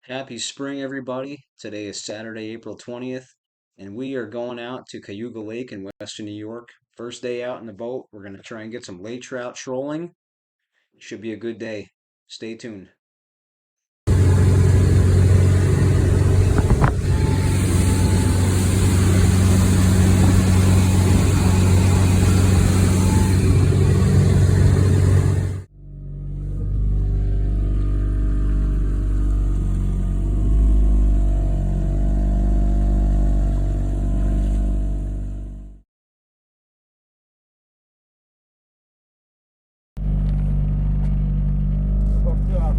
Happy spring, everybody. Today is Saturday, April 20th, and we are going out to Cayuga Lake in western New York. First day out in the boat. We're going to try and get some lake trout trolling. Should be a good day. Stay tuned. Hooked up.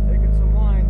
Taking some line.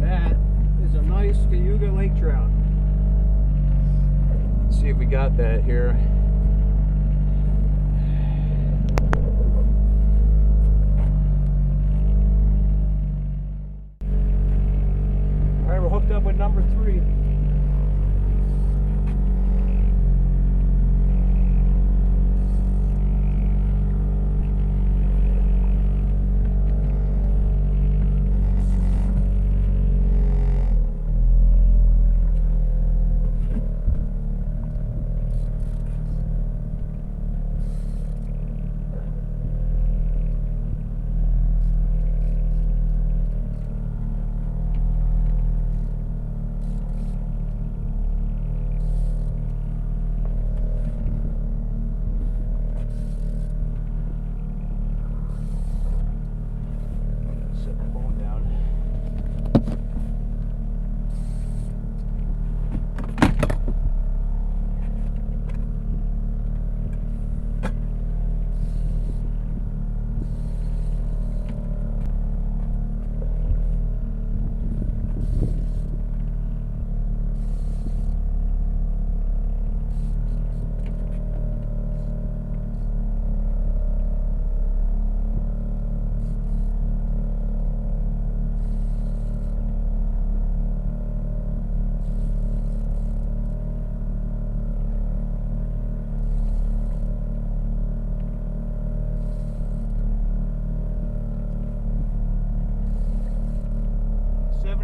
That is a nice Cayuga Lake trout. Let's see if we got that here. All right, we're hooked up with number 3.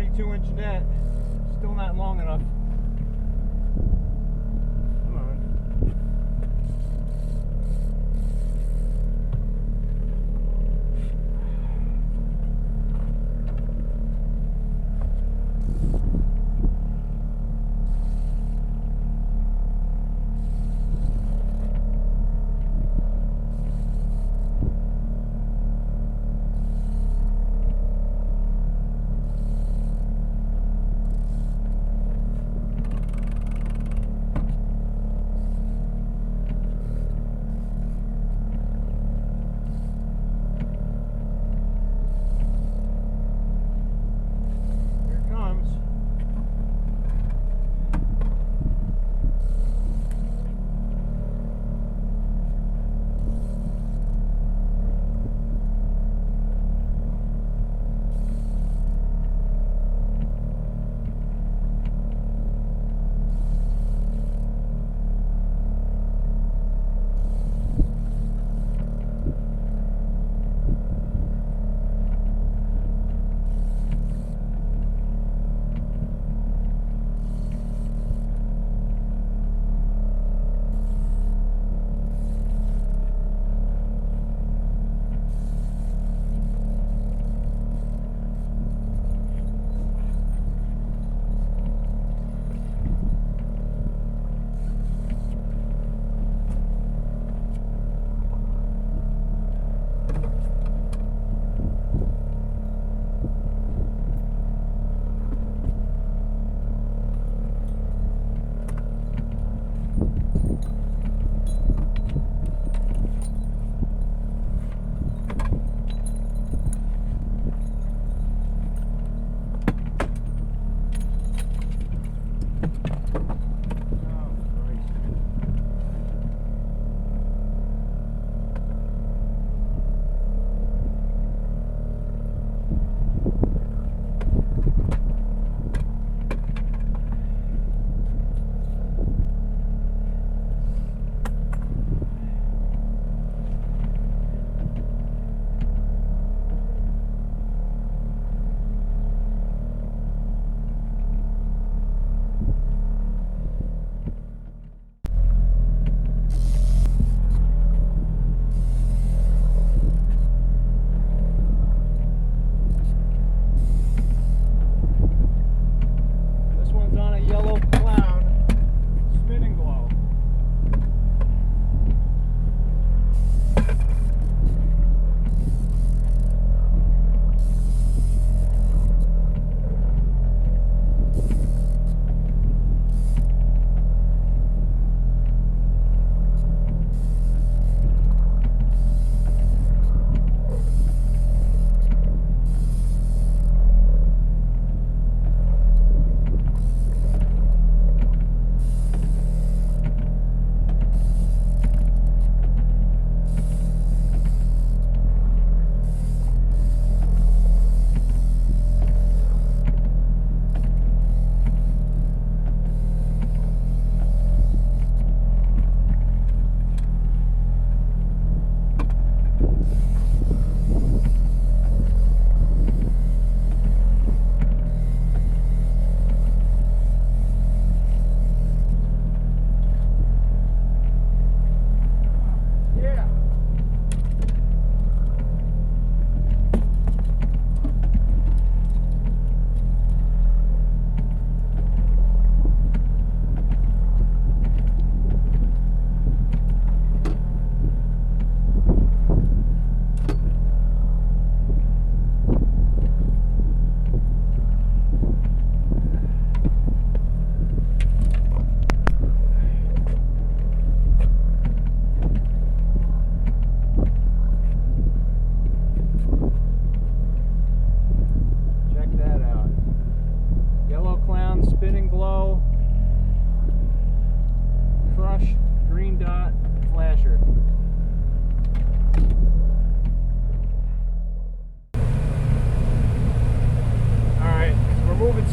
32-inch net. Still not long enough. Come on.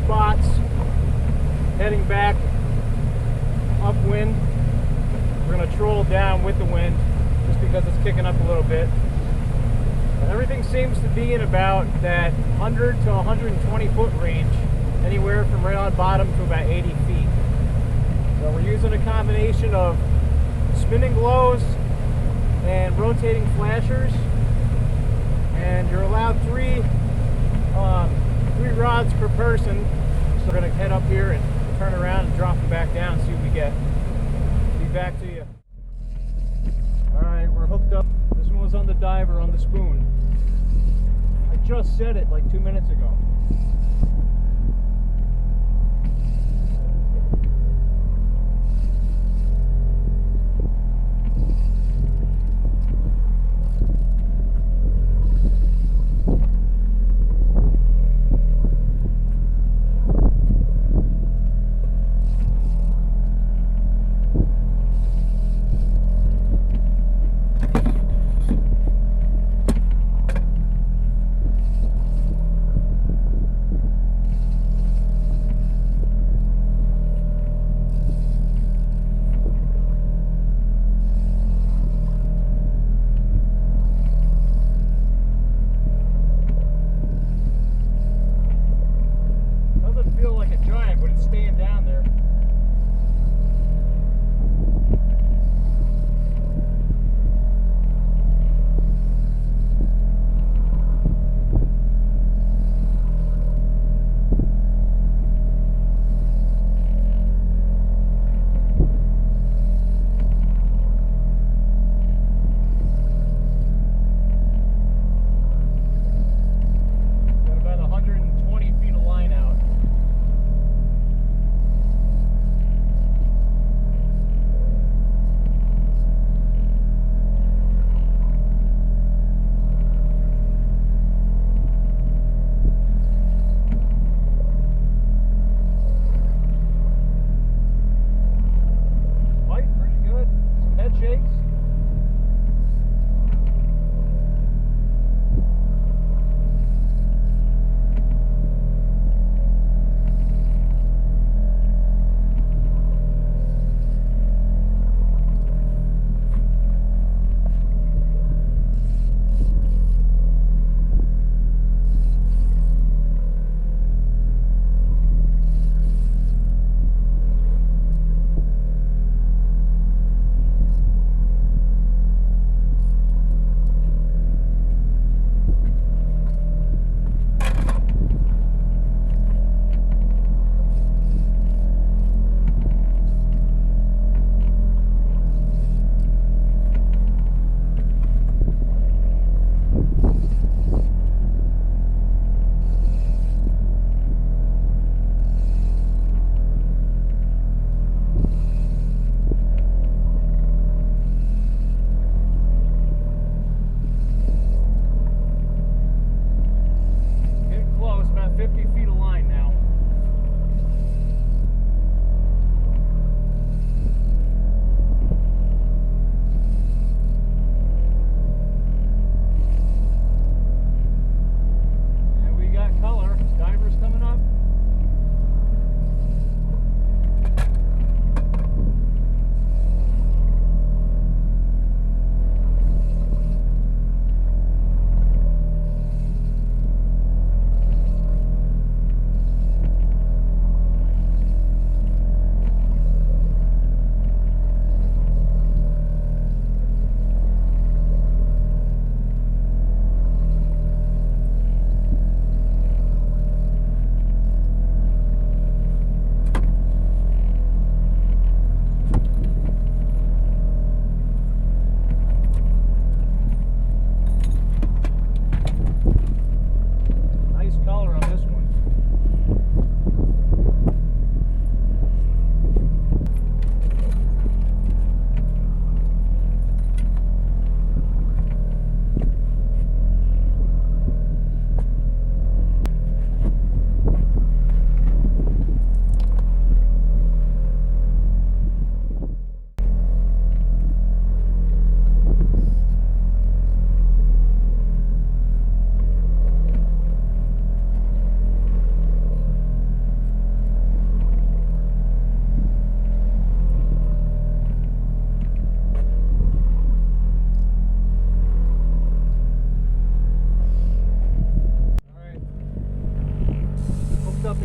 spots, heading back upwind. We're going to troll down with the wind just because it's kicking up a little bit. Everything seems to be in about that 100 to 120 foot range, anywhere from right on bottom to about 80 feet. So we're using a combination of spinning GLOS and rotating flashers, and you're allowed three rods per person. So we're going to head up here and turn around and drop them back down and see what we get. Be back to you. Alright, we're hooked up. This one was on the diver on the spoon. I just set it like 2 minutes ago. Staying down there. Got about 120 feet of line out.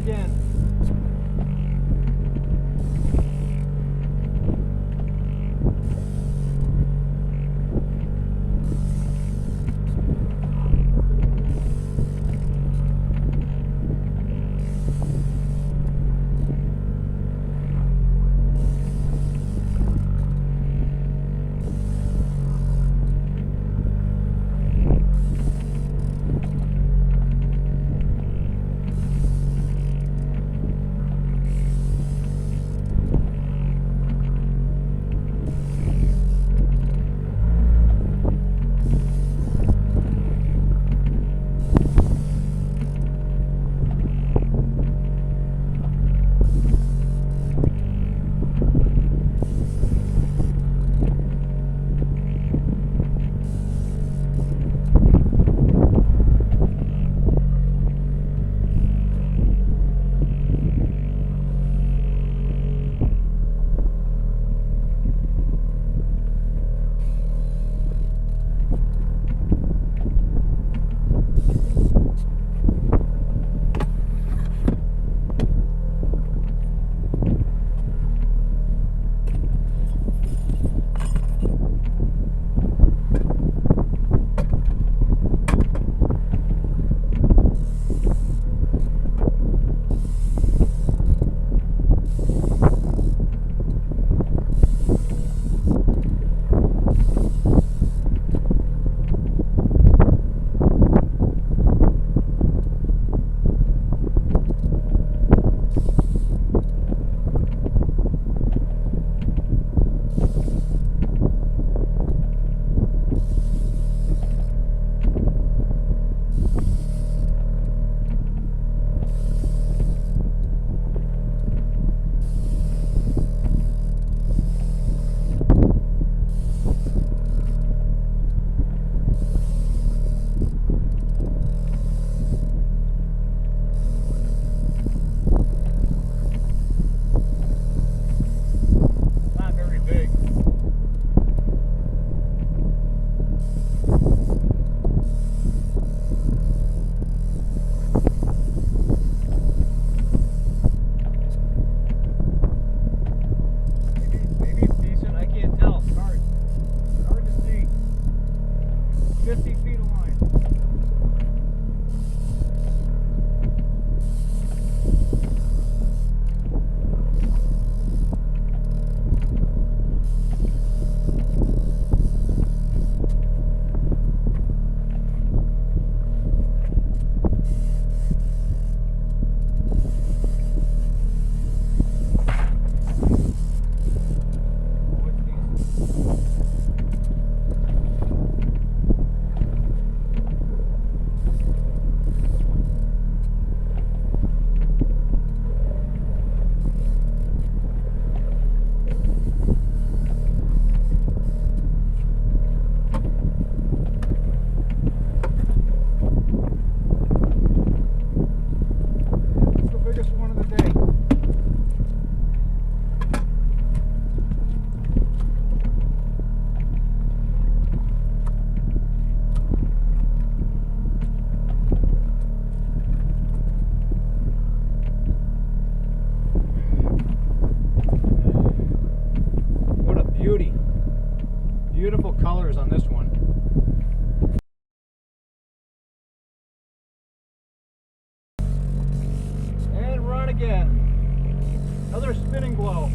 again. Not very big. Maybe it's decent. I can't tell. It's hard to see. 50 feet of line. Oh, it's decent. It's the biggest one of the day. What a beauty. Beautiful colors on this one. And run again. Another spinning glow.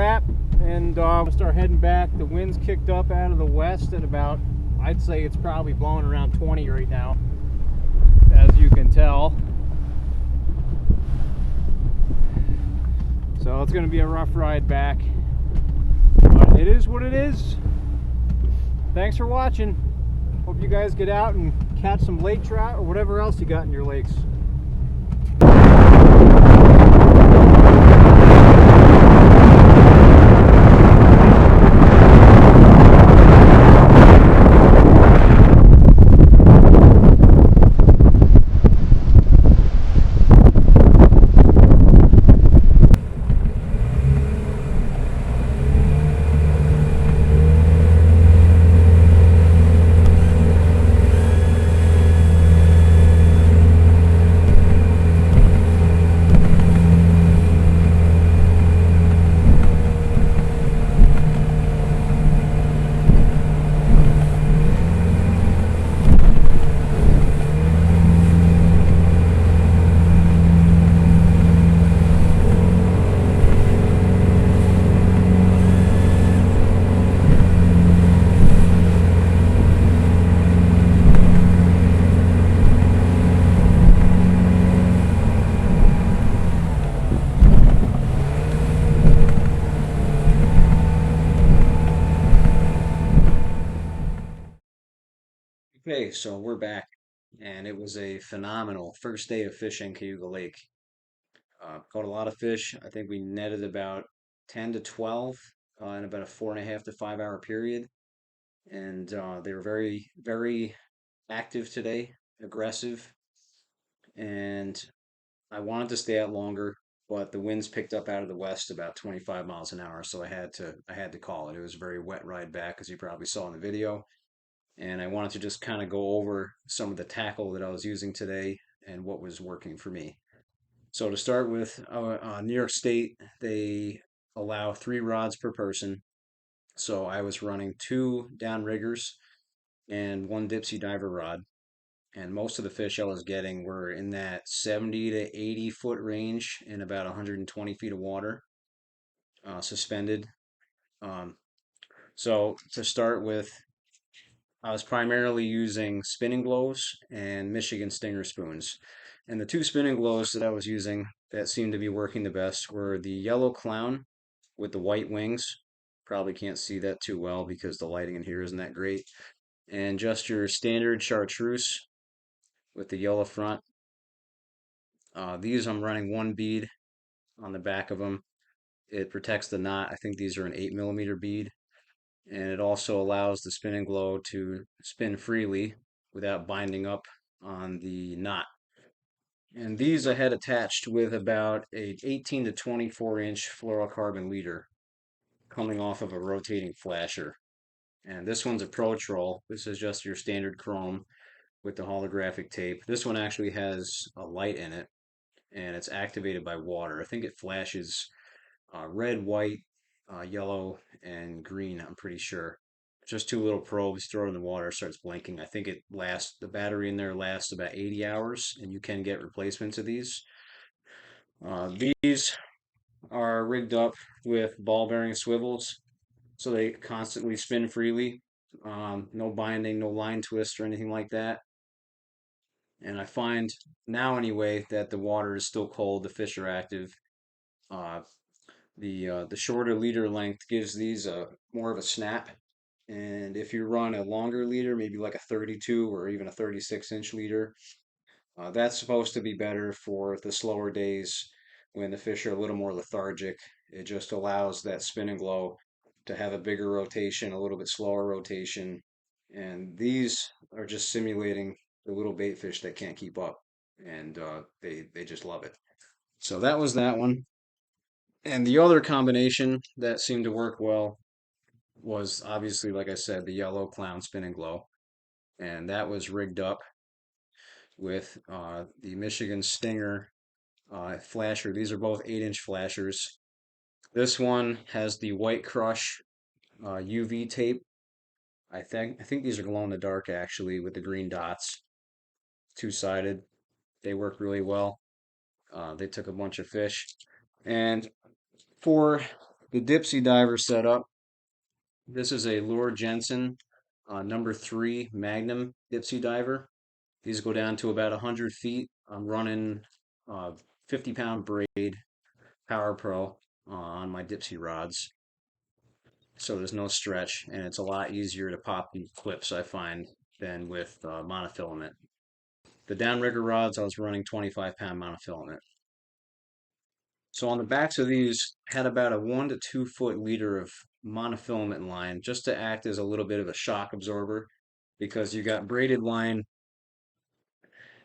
wrap, and we'll start heading back. The wind's kicked up out of the west at about, I'd say it's probably blowing around 20 right now, as you can tell. So it's going to be a rough ride back, but it is what it is. Thanks for watching. Hope you guys get out and catch some lake trout or whatever else you got in your lakes. Okay, so we're back, and it was a phenomenal first day of fishing Cayuga Lake. Caught a lot of fish. I think we netted about 10 to 12 in about a 4.5 to 5 hour period, and they were very, very active today, aggressive, and I wanted to stay out longer, but the winds picked up out of the west about 25 miles an hour, so I had to call it. It was a very wet ride back, as you probably saw in the video. And I wanted to just kind of go over some of the tackle that I was using today and what was working for me. So to start with, New York State, they allow 3 rods per person. So I was running 2 downriggers and 1 dipsy diver rod. And most of the fish I was getting were in that 70 to 80 foot range in about 120 feet of water, suspended. Um, so to start with, I was primarily using spinning GLOS and Michigan Stinger spoons. And the 2 spinning GLOS that I was using that seemed to be working the best were the yellow clown with the white wings. Probably can't see that too well because the lighting in here isn't that great. And just your standard chartreuse with the yellow front. These I'm running 1 bead on the back of them. It protects the knot. I think these are an 8 millimeter bead. And it also allows the spinning GLOW to spin freely without binding up on the knot. And these I had attached with about a 18 to 24-inch fluorocarbon leader coming off of a rotating flasher. And this one's a Pro Troll. This is just your standard chrome with the holographic tape. This one actually has a light in it, and it's activated by water. I think it flashes red, white, yellow, and green, I'm pretty sure. Just 2 little probes, throw it in the water, starts blinking. I think the battery in there lasts about 80 hours, and you can get replacements of these. These are rigged up with ball bearing swivels, so they constantly spin freely. No binding, no line twist or anything like that. And I find now anyway that the water is still cold, the fish are active. Uh, the shorter leader length gives these a more of a snap. And if you run a longer leader, maybe like a 32 or even a 36-inch leader, that's supposed to be better for the slower days when the fish are a little more lethargic. It just allows that spin and glow to have a bigger rotation, a little bit slower rotation. And these are just simulating the little bait fish that can't keep up. And they just love it. So that was that one. And the other combination that seemed to work well was obviously, like I said, the yellow clown spin and glow. And that was rigged up with the Michigan Stinger flasher. These are both 8-inch flashers. This one has the White Crush UV tape. I think these are glow in the dark actually with the green dots, 2-sided. They work really well. They took a bunch of fish. And for The Dipsy diver setup. This is a Lure Jensen number 3 Magnum Dipsy diver. These go down to about 100 feet. I'm running 50-pound braid Power Pro on my Dipsy rods. So there's no stretch, and it's a lot easier to pop these clips, I find, than with monofilament. The downrigger rods, I was running 25-pound monofilament. So on the backs of these had about a 1 to 2 foot leader of monofilament line just to act as a little bit of a shock absorber because you got braided line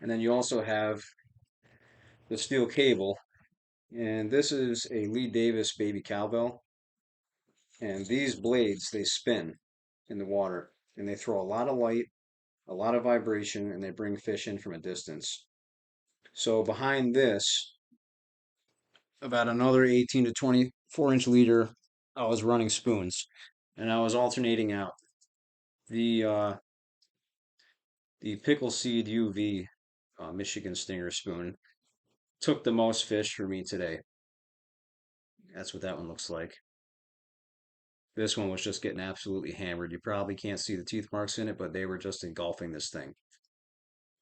and then you also have the steel cable. And this is a Lee Davis baby cowbell. And these blades, they spin in the water and they throw a lot of light, a lot of vibration, and they bring fish in from a distance. So behind this, about another 18 to 24-inch leader, I was running spoons, and I was alternating out the the pickle seed UV Michigan Stinger spoon. Took the most fish for me today. That's what that one looks like. This one was just getting absolutely hammered. You probably can't see the teeth marks in it, but they were just engulfing this thing.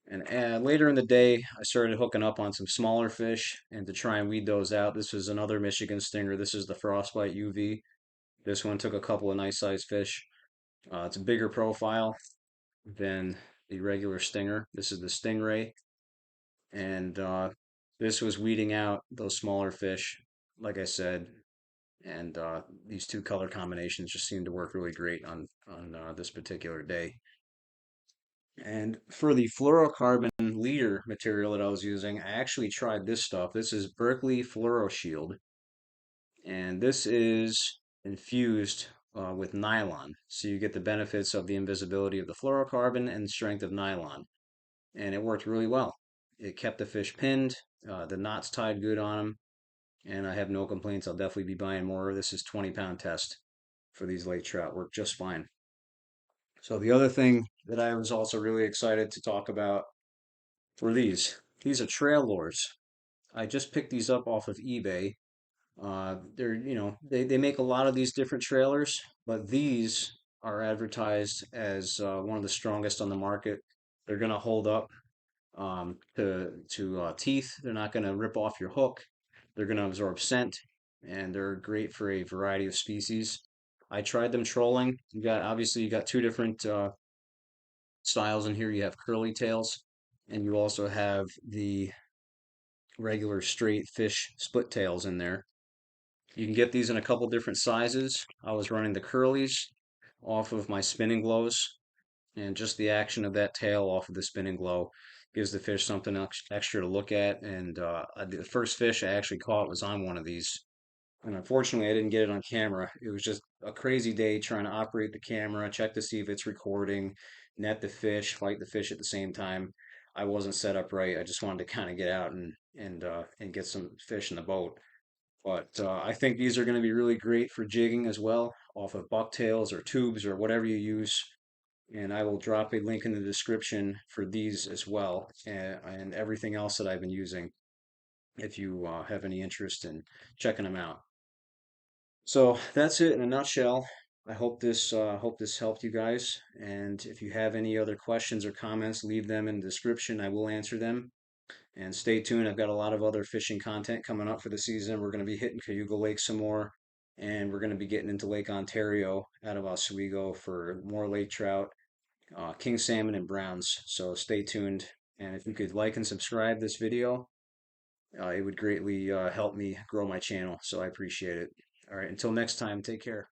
And later in the day, I started hooking up on some smaller fish and to try and weed those out. This is another Michigan Stinger. This is the Frostbite UV. This one took a couple of nice sized fish. It's a bigger profile than the regular Stinger. This is the Stingray. And this was weeding out those smaller fish, like I said. And these two color combinations just seemed to work really great on this particular day. And for the fluorocarbon leader material that I was using, I actually tried this stuff. This is Berkeley Fluoro Shield, and this is infused with nylon. So you get the benefits of the invisibility of the fluorocarbon and strength of nylon. And it worked really well. It kept the fish pinned, the knots tied good on them, and I have no complaints. I'll definitely be buying more. This is 20-pound test for these lake trout. Worked just fine. So the other thing that I was also really excited to talk about were these. These are trail lures. I just picked these up off of eBay. They make a lot of these different trailers, but these are advertised as one of the strongest on the market. They're going to hold up to teeth. They're not going to rip off your hook. They're going to absorb scent, and they're great for a variety of species. I tried them trolling. You got two different styles in here. You have curly tails, and you also have the regular straight fish split tails in there. You can get these in a couple different sizes. I was running the curlies off of my spinning glows, and just the action of that tail off of the spinning glow gives the fish something extra to look at. And the first fish I actually caught was on one of these. And unfortunately, I didn't get it on camera. It was just a crazy day trying to operate the camera, check to see if it's recording, net the fish, fight the fish at the same time. I wasn't set up right. I just wanted to kind of get out and get some fish in the boat. But I think these are going to be really great for jigging as well, off of bucktails or tubes or whatever you use. And I will drop a link in the description for these as well and everything else that I've been using if you have any interest in checking them out. So that's it in a nutshell. I hope this helped you guys. And if you have any other questions or comments, leave them in the description. I will answer them. And stay tuned. I've got a lot of other fishing content coming up for the season. We're going to be hitting Cayuga Lake some more, and we're going to be getting into Lake Ontario out of Oswego for more lake trout, king salmon, and browns. So stay tuned. And if you could like and subscribe this video, it would greatly help me grow my channel. So I appreciate it. All right, until next time, take care.